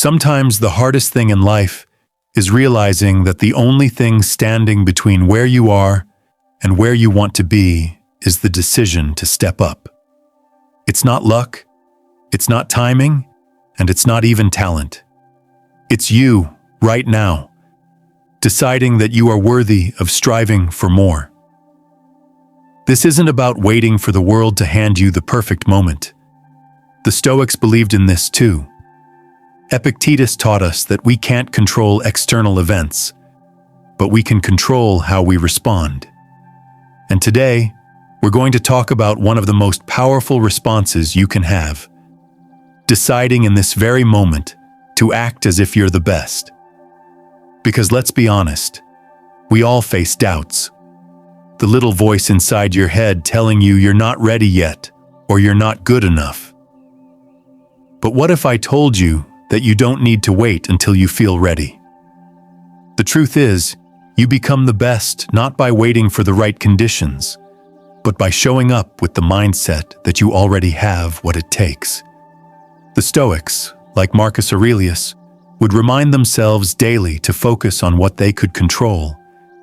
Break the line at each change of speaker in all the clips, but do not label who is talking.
Sometimes the hardest thing in life is realizing that the only thing standing between where you are and where you want to be is the decision to step up. It's not luck, it's not timing, and it's not even talent. It's you, right now, deciding that you are worthy of striving for more. This isn't about waiting for the world to hand you the perfect moment. The Stoics believed in this too. Epictetus taught us that we can't control external events, but we can control how we respond. And today, we're going to talk about one of the most powerful responses you can have: deciding in this very moment to act as if you're the best. Because let's be honest, we all face doubts. The little voice inside your head telling you you're not ready yet, or you're not good enough. But what if I told you that you don't need to wait until you feel ready? The truth is, you become the best not by waiting for the right conditions, but by showing up with the mindset that you already have what it takes. The Stoics, like Marcus Aurelius, would remind themselves daily to focus on what they could control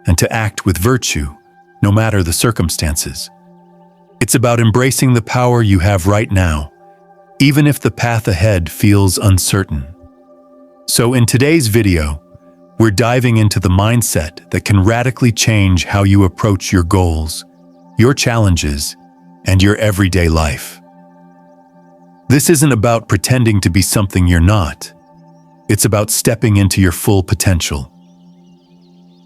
and to act with virtue, no matter the circumstances. It's about embracing the power you have right now, even if the path ahead feels uncertain. So in today's video, we're diving into the mindset that can radically change how you approach your goals, your challenges, and your everyday life. This isn't about pretending to be something you're not. It's about stepping into your full potential.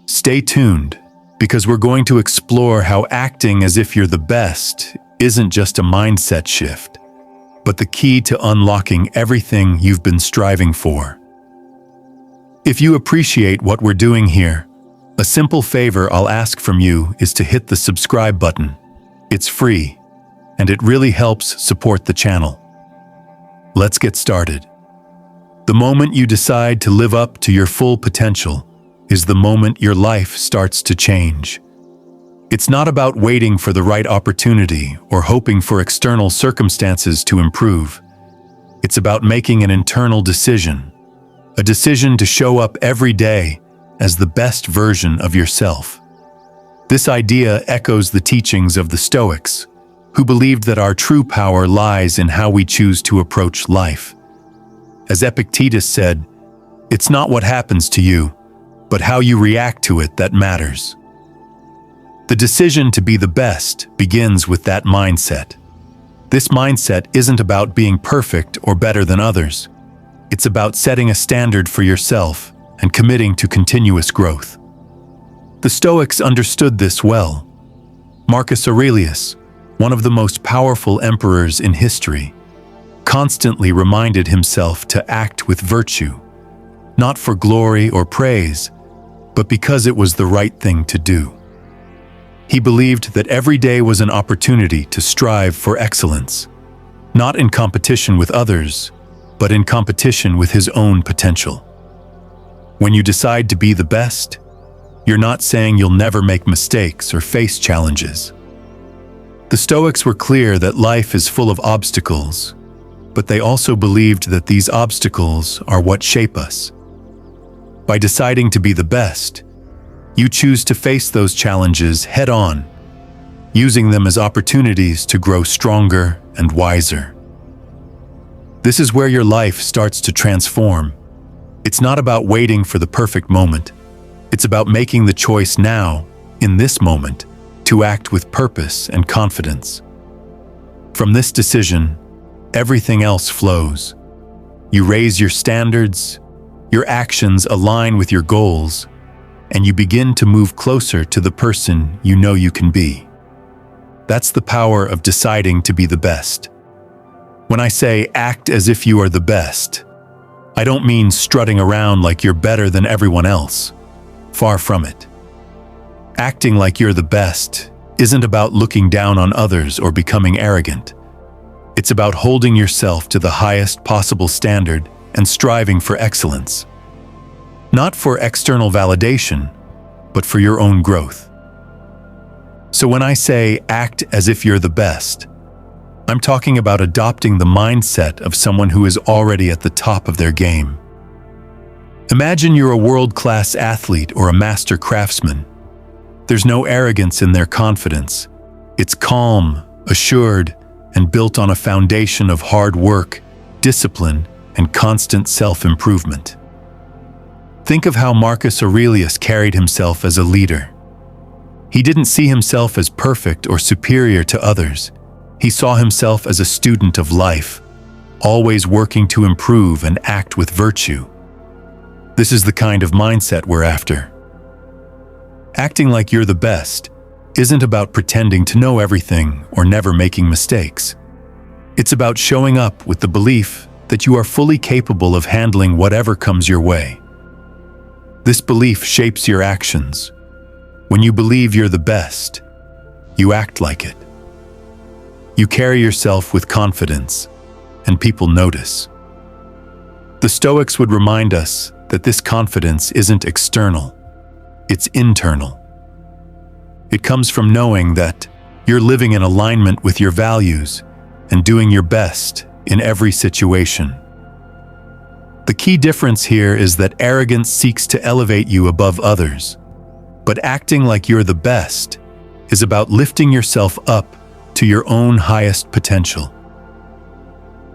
Stay tuned, because we're going to explore how acting as if you're the best isn't just a mindset shift, but the key to unlocking everything you've been striving for. If you appreciate what we're doing here, a simple favor I'll ask from you is to hit the subscribe button. It's free, and it really helps support the channel. Let's get started. The moment you decide to live up to your full potential is the moment your life starts to change. It's not about waiting for the right opportunity or hoping for external circumstances to improve. It's about making an internal decision, a decision to show up every day as the best version of yourself. This idea echoes the teachings of the Stoics, who believed that our true power lies in how we choose to approach life. As Epictetus said, "It's not what happens to you, but how you react to it that matters." The decision to be the best begins with that mindset. This mindset isn't about being perfect or better than others. It's about setting a standard for yourself and committing to continuous growth. The Stoics understood this well. Marcus Aurelius, one of the most powerful emperors in history, constantly reminded himself to act with virtue, not for glory or praise, but because it was the right thing to do. He believed that every day was an opportunity to strive for excellence, not in competition with others, but in competition with his own potential. When you decide to be the best, you're not saying you'll never make mistakes or face challenges. The Stoics were clear that life is full of obstacles, but they also believed that these obstacles are what shape us. By deciding to be the best, you choose to face those challenges head-on, using them as opportunities to grow stronger and wiser. This is where your life starts to transform. It's not about waiting for the perfect moment. It's about making the choice now, in this moment, to act with purpose and confidence. From this decision, everything else flows. You raise your standards, your actions align with your goals, and you begin to move closer to the person you know you can be. That's the power of deciding to be the best. When I say act as if you are the best, I don't mean strutting around like you're better than everyone else. Far from it. Acting like you're the best isn't about looking down on others or becoming arrogant. It's about holding yourself to the highest possible standard and striving for excellence. Not for external validation, but for your own growth. So when I say act as if you're the best, I'm talking about adopting the mindset of someone who is already at the top of their game. Imagine you're a world-class athlete or a master craftsman. There's no arrogance in their confidence. It's calm, assured, and built on a foundation of hard work, discipline, and constant self-improvement. Think of how Marcus Aurelius carried himself as a leader. He didn't see himself as perfect or superior to others. He saw himself as a student of life, always working to improve and act with virtue. This is the kind of mindset we're after. Acting like you're the best isn't about pretending to know everything or never making mistakes. It's about showing up with the belief that you are fully capable of handling whatever comes your way. This belief shapes your actions. When you believe you're the best, you act like it. You carry yourself with confidence, and people notice. The Stoics would remind us that this confidence isn't external, it's internal. It comes from knowing that you're living in alignment with your values and doing your best in every situation. The key difference here is that arrogance seeks to elevate you above others, but acting like you're the best is about lifting yourself up to your own highest potential.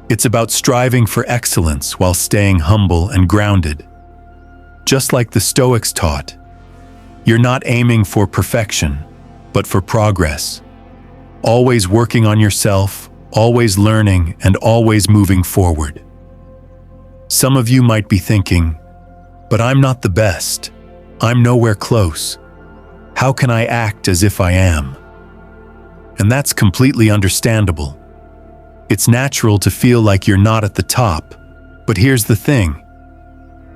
It's about striving for excellence while staying humble and grounded. Just like the Stoics taught, you're not aiming for perfection, but for progress. Always working on yourself, always learning, and always moving forward. Some of you might be thinking, but I'm not the best. I'm nowhere close. How can I act as if I am? And that's completely understandable. It's natural to feel like you're not at the top, but here's the thing.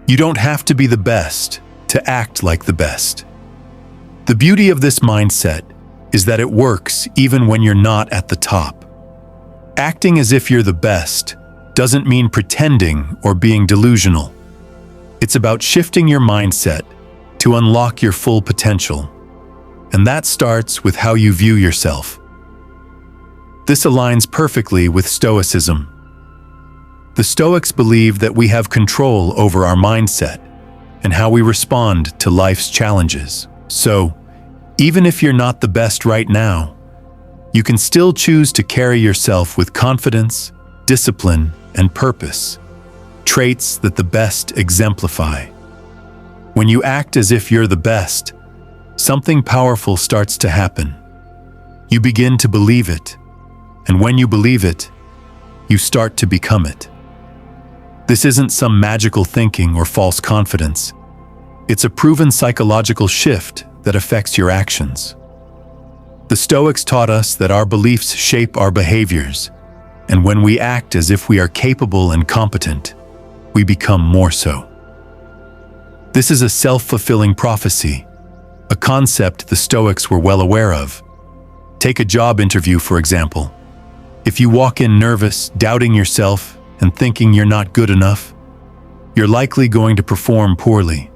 You don't have to be the best to act like the best. The beauty of this mindset is that it works even when you're not at the top. Acting as if you're the best doesn't mean pretending or being delusional. It's about shifting your mindset to unlock your full potential. And that starts with how you view yourself. This aligns perfectly with Stoicism. The Stoics believe that we have control over our mindset and how we respond to life's challenges. So, even if you're not the best right now, you can still choose to carry yourself with confidence, discipline, and purpose, traits that the best exemplify. When you act as if you're the best, something powerful starts to happen. You begin to believe it, and when you believe it, you start to become it. This isn't some magical thinking or false confidence. It's a proven psychological shift that affects your actions. The Stoics taught us that our beliefs shape our behaviors, and when we act as if we are capable and competent, we become more so. This is a self-fulfilling prophecy, a concept the Stoics were well aware of. Take a job interview, for example. If you walk in nervous, doubting yourself, and thinking you're not good enough, you're likely going to perform poorly.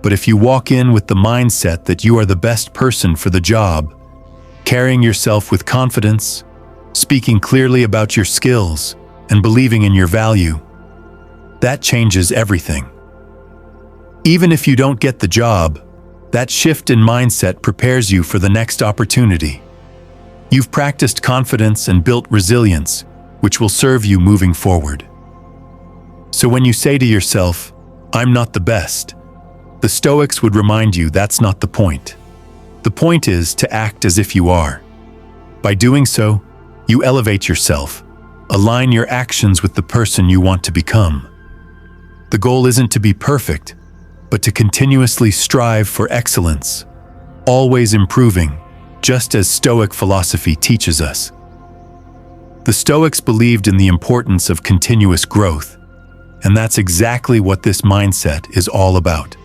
But if you walk in with the mindset that you are the best person for the job, carrying yourself with confidence, speaking clearly about your skills, and believing in your value, that changes everything. Even if you don't get the job, that shift in mindset prepares you for the next opportunity. You've practiced confidence and built resilience, which will serve you moving forward. So when you say to yourself, "I'm not the best," the Stoics would remind you that's not the point. The point is to act as if you are. By doing so, you elevate yourself, align your actions with the person you want to become. The goal isn't to be perfect, but to continuously strive for excellence, always improving, just as Stoic philosophy teaches us. The Stoics believed in the importance of continuous growth, and that's exactly what this mindset is all about.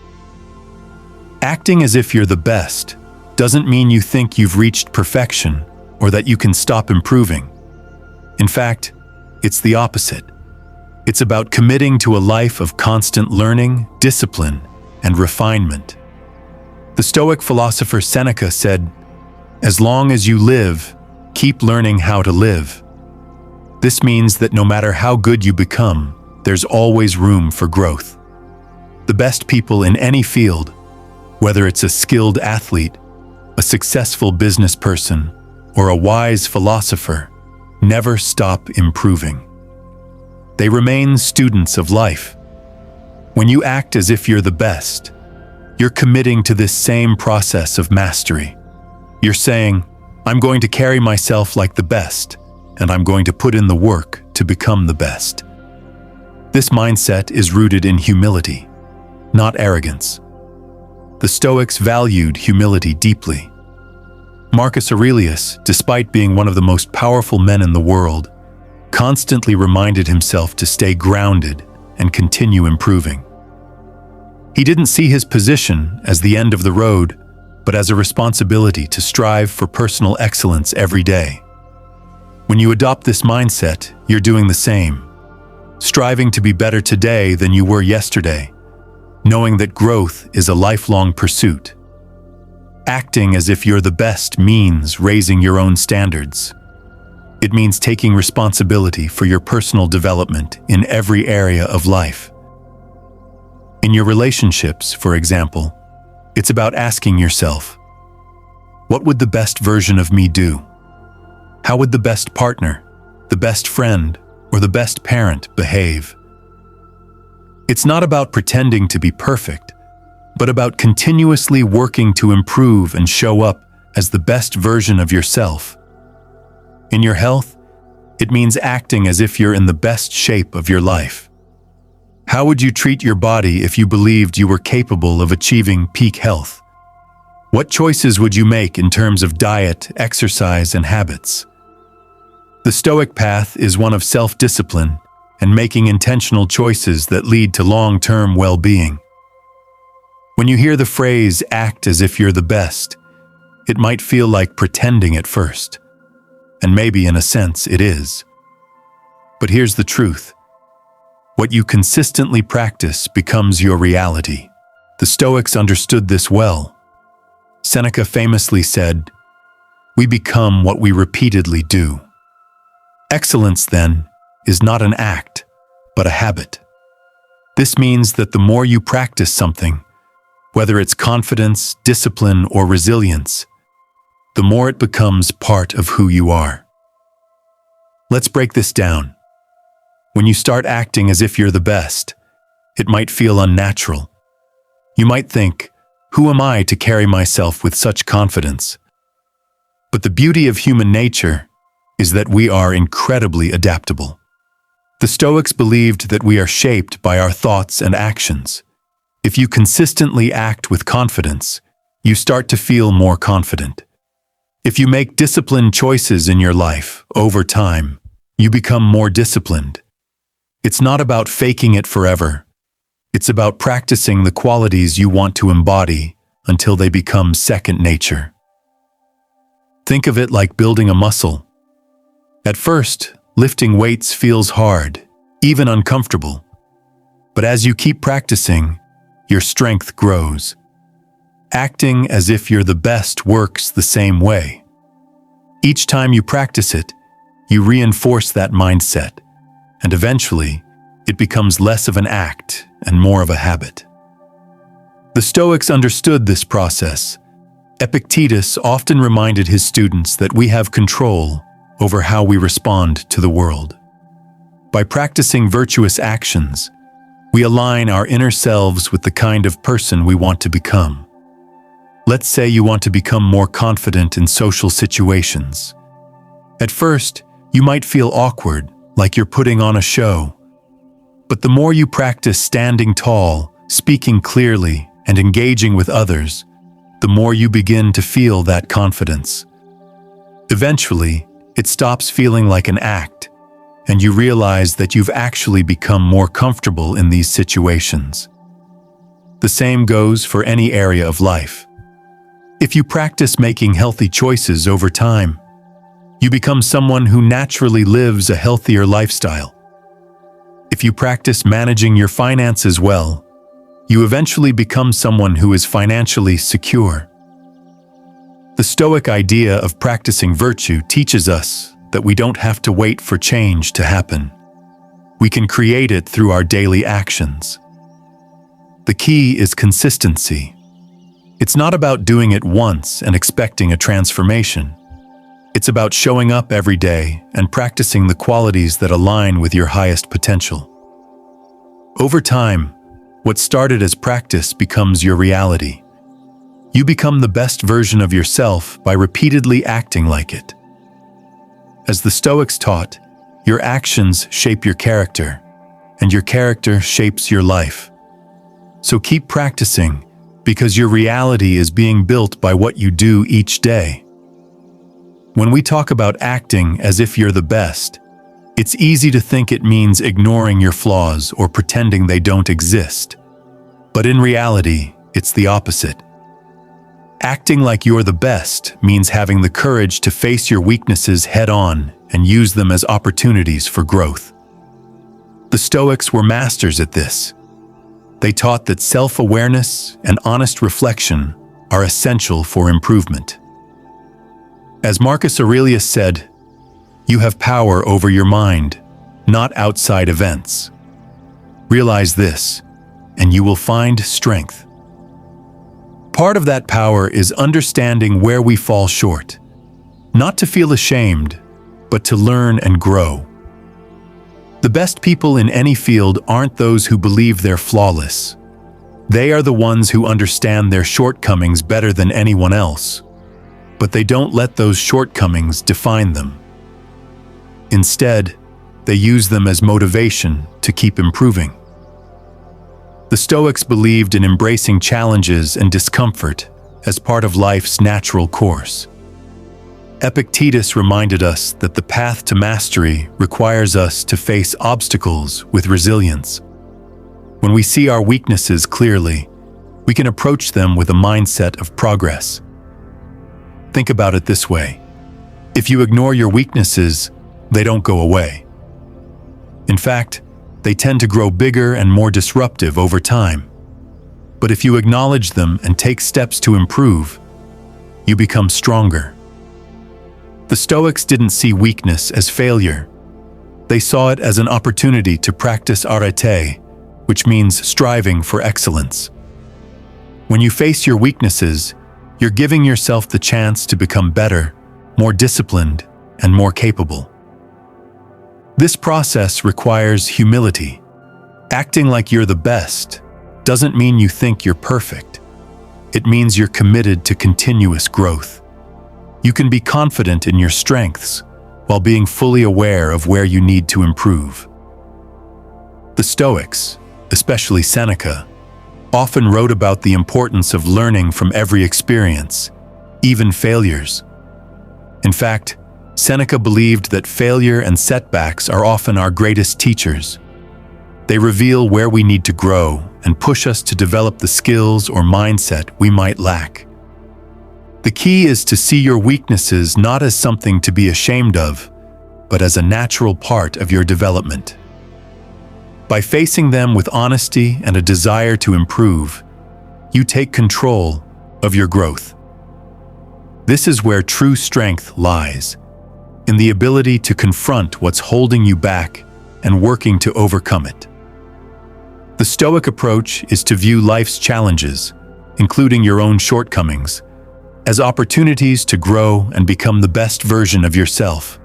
Acting as if you're the best doesn't mean you think you've reached perfection or that you can stop improving. In fact, it's the opposite. It's about committing to a life of constant learning, discipline, and refinement. The Stoic philosopher Seneca said, "As long as you live, keep learning how to live." This means that no matter how good you become, there's always room for growth. The best people in any field, whether it's a skilled athlete, a successful business person, or a wise philosopher, never stop improving. They remain students of life. When you act as if you're the best, you're committing to this same process of mastery. You're saying, I'm going to carry myself like the best, and I'm going to put in the work to become the best. This mindset is rooted in humility, not arrogance. The Stoics valued humility deeply. Marcus Aurelius, despite being one of the most powerful men in the world, constantly reminded himself to stay grounded and continue improving. He didn't see his position as the end of the road, but as a responsibility to strive for personal excellence every day. When you adopt this mindset, you're doing the same, striving to be better today than you were yesterday, knowing that growth is a lifelong pursuit. Acting as if you're the best means raising your own standards. It means taking responsibility for your personal development in every area of life. In your relationships, for example, it's about asking yourself, what would the best version of me do? How would the best partner, the best friend, or the best parent behave? It's not about pretending to be perfect, but about continuously working to improve and show up as the best version of yourself. In your health, it means acting as if you're in the best shape of your life. How would you treat your body if you believed you were capable of achieving peak health? What choices would you make in terms of diet, exercise, and habits? The Stoic path is one of self-discipline and making intentional choices that lead to long-term well-being. When you hear the phrase, act as if you're the best, it might feel like pretending at first. And maybe in a sense it is. But here's the truth. What you consistently practice becomes your reality. The Stoics understood this well. Seneca famously said, "We become what we repeatedly do." Excellence, then, is not an act, but a habit. This means that the more you practice something, whether it's confidence, discipline, or resilience, the more it becomes part of who you are. Let's break this down. When you start acting as if you're the best, it might feel unnatural. You might think, who am I to carry myself with such confidence? But the beauty of human nature is that we are incredibly adaptable. The Stoics believed that we are shaped by our thoughts and actions. If you consistently act with confidence, you start to feel more confident. If you make disciplined choices in your life, over time, you become more disciplined. It's not about faking it forever. It's about practicing the qualities you want to embody until they become second nature. Think of it like building a muscle. At first, lifting weights feels hard, even uncomfortable. But as you keep practicing, your strength grows. Acting as if you're the best works the same way. Each time you practice it, you reinforce that mindset, and eventually, it becomes less of an act and more of a habit. The Stoics understood this process. Epictetus often reminded his students that we have control over how we respond to the world. By practicing virtuous actions, we align our inner selves with the kind of person we want to become. Let's say you want to become more confident in social situations. At first, you might feel awkward, like you're putting on a show. But the more you practice standing tall, speaking clearly, and engaging with others, the more you begin to feel that confidence. Eventually, it stops feeling like an act, and you realize that you've actually become more comfortable in these situations. The same goes for any area of life. If you practice making healthy choices over time, you become someone who naturally lives a healthier lifestyle. If you practice managing your finances well, you eventually become someone who is financially secure. The Stoic idea of practicing virtue teaches us that we don't have to wait for change to happen. We can create it through our daily actions. The key is consistency. It's not about doing it once and expecting a transformation. It's about showing up every day and practicing the qualities that align with your highest potential. Over time, what started as practice becomes your reality. You become the best version of yourself by repeatedly acting like it. As the Stoics taught, your actions shape your character, and your character shapes your life. So keep practicing, because your reality is being built by what you do each day. When we talk about acting as if you're the best, it's easy to think it means ignoring your flaws or pretending they don't exist. But in reality, it's the opposite. Acting like you're the best means having the courage to face your weaknesses head-on and use them as opportunities for growth. The Stoics were masters at this. They taught that self-awareness and honest reflection are essential for improvement. As Marcus Aurelius said, "You have power over your mind, not outside events. Realize this, and you will find strength." Part of that power is understanding where we fall short, not to feel ashamed, but to learn and grow. The best people in any field aren't those who believe they're flawless. They are the ones who understand their shortcomings better than anyone else, but they don't let those shortcomings define them. Instead, they use them as motivation to keep improving. The Stoics believed in embracing challenges and discomfort as part of life's natural course. Epictetus reminded us that the path to mastery requires us to face obstacles with resilience. When we see our weaknesses clearly, we can approach them with a mindset of progress. Think about it this way. If you ignore your weaknesses, they don't go away. In fact, they tend to grow bigger and more disruptive over time. But if you acknowledge them and take steps to improve, you become stronger. The Stoics didn't see weakness as failure. They saw it as an opportunity to practice arraditing, which means striving for excellence. When you face your weaknesses, you're giving yourself the chance to become better, more disciplined, and more capable. This process requires humility. Acting like you're the best doesn't mean you think you're perfect. It means you're committed to continuous growth. You can be confident in your strengths while being fully aware of where you need to improve. The Stoics, especially Seneca, often wrote about the importance of learning from every experience, even failures. In fact, Seneca believed that failure and setbacks are often our greatest teachers. They reveal where we need to grow and push us to develop the skills or mindset we might lack. The key is to see your weaknesses not as something to be ashamed of, but as a natural part of your development. By facing them with honesty and a desire to improve, you take control of your growth. This is where true strength lies, in the ability to confront what's holding you back and working to overcome it. The Stoic approach is to view life's challenges, including your own shortcomings, as opportunities to grow and become the best version of yourself.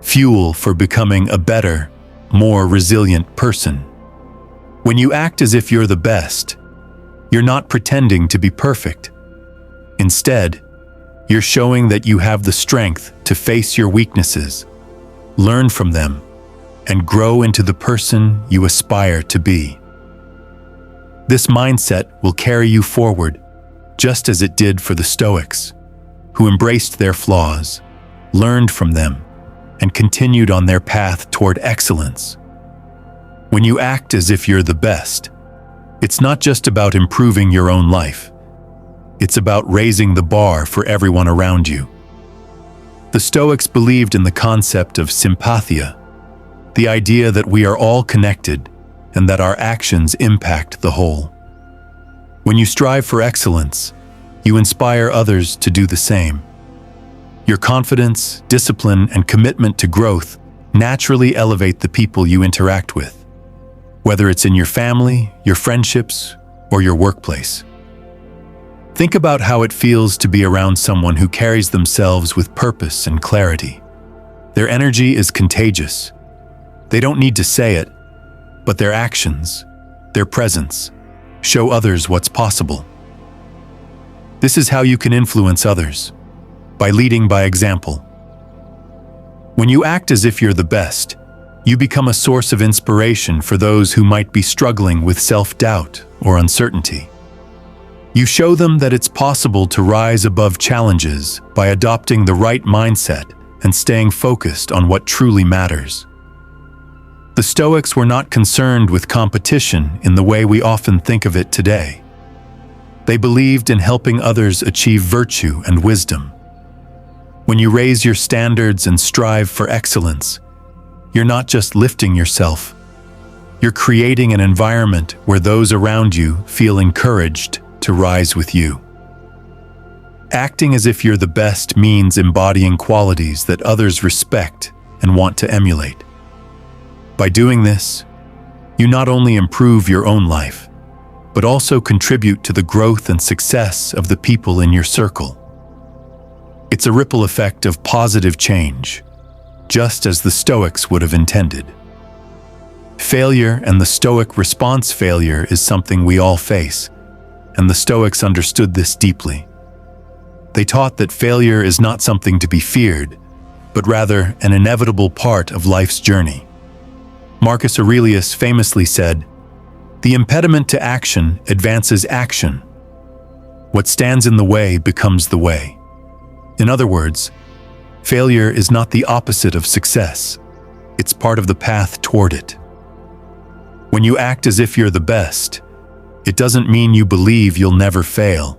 Fuel for becoming a better, more resilient person. When you act as if you're the best, you're not pretending to be perfect. Instead, you're showing that you have the strength to face your weaknesses, learn from them, and grow into the person you aspire to be. This mindset will carry you forward, just as it did for the Stoics, who embraced their flaws, learned from them, and continued on their path toward excellence. When you act as if you're the best, it's not just about improving your own life. It's about raising the bar for everyone around you. The Stoics believed in the concept of sympathia, the idea that we are all connected and that our actions impact the whole. When you strive for excellence, you inspire others to do the same. Your confidence, discipline, and commitment to growth naturally elevate the people you interact with. Whether it's in your family, your friendships, or your workplace. Think about how it feels to be around someone who carries themselves with purpose and clarity. Their energy is contagious. They don't need to say it, but their actions, their presence, show others what's possible. This is how you can influence others, by leading by example. When you act as if you're the best, you become a source of inspiration for those who might be struggling with self-doubt or uncertainty. You show them that it's possible to rise above challenges by adopting the right mindset and staying focused on what truly matters. The Stoics were not concerned with competition in the way we often think of it today. They believed in helping others achieve virtue and wisdom. When you raise your standards and strive for excellence, you're not just lifting yourself. You're creating an environment where those around you feel encouraged to rise with you. Acting as if you're the best means embodying qualities that others respect and want to emulate. By doing this, you not only improve your own life, but also contribute to the growth and success of the people in your circle. It's a ripple effect of positive change, just as the Stoics would have intended. Failure and the Stoic response failure is something we all face, and the Stoics understood this deeply. They taught that failure is not something to be feared, but rather an inevitable part of life's journey. Marcus Aurelius famously said, "The impediment to action advances action. What stands in the way becomes the way." In other words, failure is not the opposite of success. It's part of the path toward it. When you act as if you're the best, it doesn't mean you believe you'll never fail.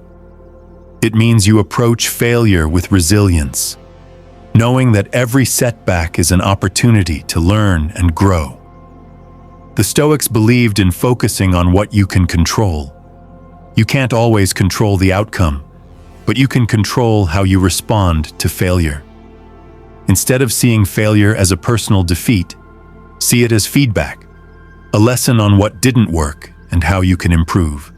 It means you approach failure with resilience, knowing that every setback is an opportunity to learn and grow. The Stoics believed in focusing on what you can control. You can't always control the outcome, but you can control how you respond to failure. Instead of seeing failure as a personal defeat, see it as feedback, a lesson on what didn't work and how you can improve.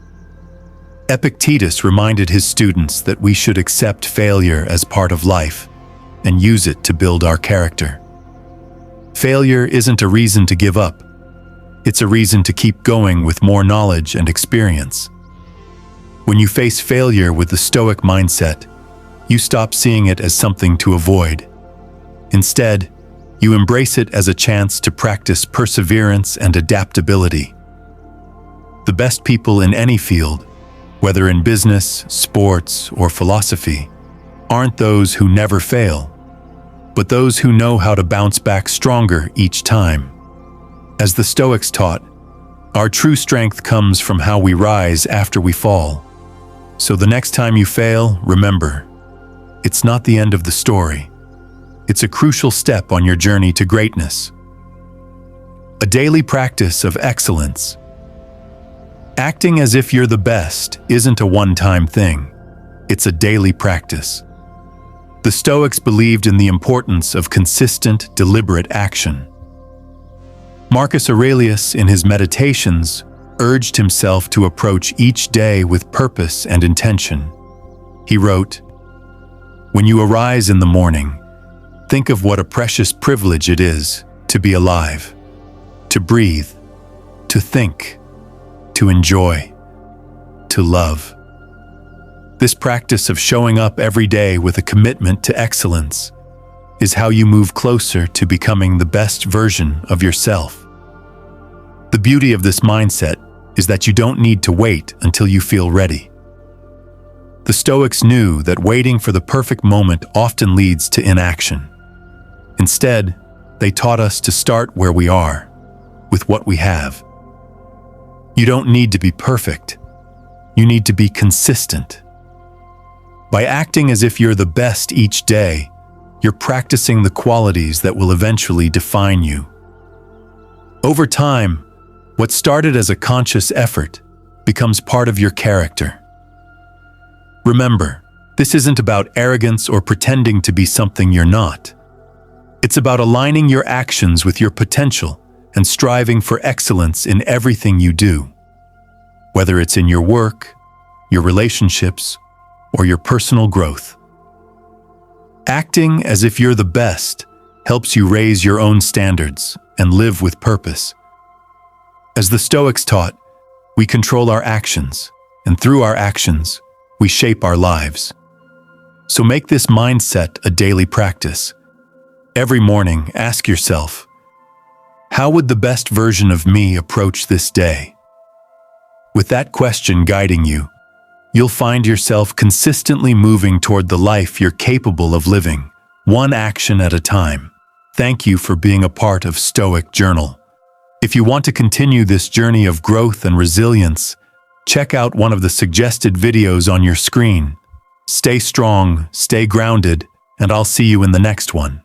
Epictetus reminded his students that we should accept failure as part of life and use it to build our character. Failure isn't a reason to give up. It's a reason to keep going with more knowledge and experience. When you face failure with the Stoic mindset, you stop seeing it as something to avoid. Instead, you embrace it as a chance to practice perseverance and adaptability. The best people in any field, whether in business, sports, or philosophy, aren't those who never fail, but those who know how to bounce back stronger each time. As the Stoics taught, our true strength comes from how we rise after we fall. So the next time you fail, remember, it's not the end of the story. It's a crucial step on your journey to greatness. A daily practice of excellence. Acting as if you're the best isn't a one-time thing. It's a daily practice. The Stoics believed in the importance of consistent, deliberate action. Marcus Aurelius, in his Meditations, urged himself to approach each day with purpose and intention. He wrote, "When you arise in the morning, think of what a precious privilege it is to be alive, to breathe, to think, to enjoy, to love." This practice of showing up every day with a commitment to excellence is how you move closer to becoming the best version of yourself. The beauty of this mindset is that you don't need to wait until you feel ready. The Stoics knew that waiting for the perfect moment often leads to inaction. Instead, they taught us to start where we are, with what we have. You don't need to be perfect. You need to be consistent. By acting as if you're the best each day, you're practicing the qualities that will eventually define you. Over time, what started as a conscious effort becomes part of your character. Remember, this isn't about arrogance or pretending to be something you're not. It's about aligning your actions with your potential and striving for excellence in everything you do. whether it's in your work, your relationships, or your personal growth. Acting as if you're the best helps you raise your own standards and live with purpose. As the Stoics taught, we control our actions, and through our actions, we shape our lives. So make this mindset a daily practice. Every morning, ask yourself, how would the best version of me approach this day? With that question guiding you, you'll find yourself consistently moving toward the life you're capable of living, one action at a time. Thank you for being a part of Stoic Journal. If you want to continue this journey of growth and resilience, check out one of the suggested videos on your screen. Stay strong, stay grounded, and I'll see you in the next one.